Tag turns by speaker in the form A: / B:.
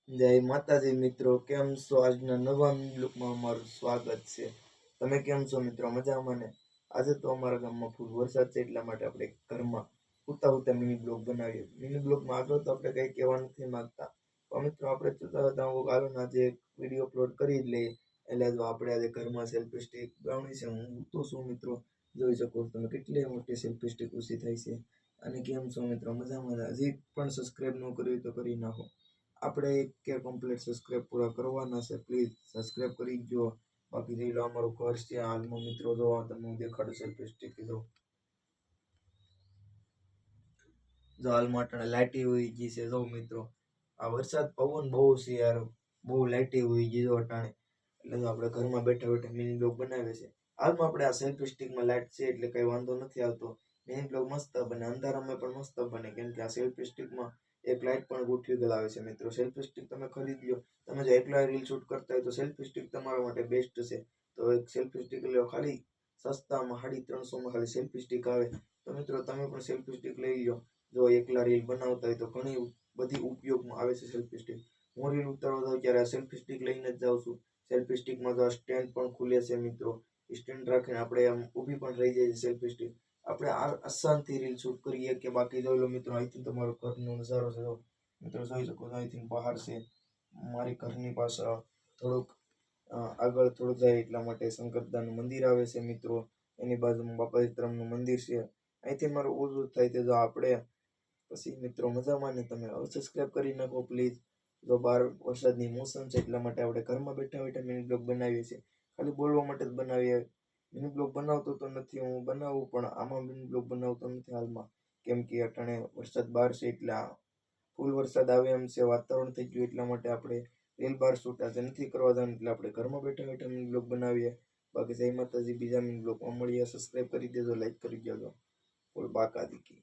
A: જય માતાજી મિત્રો, કેમ છો? આજના નવા બ્લોગમાં અમારું સ્વાગત છે. તમે કેમ છો મિત્રો? મજામાં ને? આજે તો અમારા ગામમાં ફૂલ વરસાદ છે, એટલા માટે આપણે ઘરમાં ઉતા ઉતા મિની બ્લોગ બનાવીએ. મિની બ્લોગમાં આગળ તો આપણે કંઈ કહેવા નથી માંગતા, પણ મિત્રો આપણે જોતા હતા હાલોને આજે એક વિડીયો અપલોડ કરી જ લઈએ. એટલે જો આપણે આજે ઘરમાં સેલ્ફી સ્ટિક બનાવવાની છે. હું તો શું મિત્રો જોઈ શકો છો તમે કેટલી મોટી સેલ્ફી સ્ટિક ઉછી થાય છે. અને કેમ છો મિત્રો? મજામાં? હજી પણ સબસ્ક્રાઈબ ન કર્યું તો કરી નાખો. આપણે એક કે કમ્પ્લીટ સબસ્ક્રાઈબ પૂરા કરવાના છે. પ્લીઝ સબસ્ક્રાઈબ કરી દો. બાકી જોઈ લો અમારું ઘર છે હાલમાં મિત્રો. જો તમને હું દેખાડું સેલ્ફી સ્ટિક કીધું. જો હાલ માટે લાઇટી હોઈ ગઈ છે. જો મિત્રો આ વરસાદ પવન બહુ છે યાર, બહુ લાઇટી હોઈ ગઈ જો અટાણે. એટલે તો આપણે ઘરમાં બેઠા બેઠા મિની બ્લોગ બનાવીએ છીએ. હાલમાં આપણે આ સેલ્ફી સ્ટિકમાં લાઇટ છે એટલે કઈ વાંધો નથી આવતો. મિની બ્લોગ મસ્ત બને, અંધારામાં પણ મસ્ત બને, કેમ કે આ સેલ્ફી સ્ટિકમાં એક લાઇટ પણ ગોઠવી ગલાવે છે મિત્રો. સેલ્ફી સ્ટિક તમે ખરીદી લો. તમે જો એકલા રીલ શૂટ કરતા હોય તો સેલ્ફી સ્ટિક તમારા માટે બેસ્ટ છે. તો એક સેલ્ફી સ્ટિક લો, ખાલી સસ્તામાં 350 ખાલી સેલ્ફી સ્ટિક આવે. તો મિત્રો તમે પણ સેલ્ફી સ્ટિક લઈ લો. જો એકલા રીલ બનાવતા હોય તો ઘણી બધી ઉપયોગમાં આવે છે સેલ્ફી સ્ટિક. હું રીલ ઉતારવા જાઉં ત્યારે આ સેલ્ફી સ્ટિક લઈને જ જાઉં છું. સેલ્ફી સ્ટિકમાં તો સ્ટેન્ડ પણ ખુલે છે મિત્રો. સ્ટેન્ડ રાખીને આપણે આમ ઊભી પણ રહી જાય છે સેલ્ફી સ્ટિક. આપણે આસાનથી રીલ શૂટ કરીએ કે બાકી જોઈ લો મિત્રો. અહીંથી તમારો ઘરનો નજારો છે. મિત્રો જોઈ શકો છો અહીંથી બહાર છે મારી ઘરની પાછળ. થોડુંક આગળ થોડુંક જાય એટલા માટે શંકરદાનું મંદિર આવે છે મિત્રો. એની બાજુમાં બાપા સીતારામનું મંદિર છે. અહીંથી મારું ઓછું થાય તે જો આપણે પછી મિત્રો મજામાં ને? તમે સબસ્ક્રાઈબ કરી નાખો પ્લીઝ. જો બહાર વરસાદની મોસમ છે એટલા માટે આપણે ઘરમાં બેઠા બેઠા મિની બ્લોગ બનાવીએ છીએ. ખાલી બોલવા માટે જ બનાવીએ. મિની બ્લોગ બનાવતો તો નથી હું, બનાવું પણ આમાં મિની બ્લોગ બનાવતો નથી હાલમાં, કેમ કે અટાણે વરસાદ બહાર છે એટલે ફૂલ વરસાદ આવે એમ છે, વાતાવરણ થઈ ગયું એટલા માટે આપણે રીલ બાર શૂટ આજે નથી કરવા જવાનું. એટલે આપણે ઘરમાં બેઠા બેઠા મિની બ્લોગ બનાવીએ. બાકી જય માતાજી, બીજા મિની બ્લોગમાં મળીએ. સબસ્ક્રાઈબ કરી દેજો, લાઈક કરી દેજો. બોલ બાકા દીકી.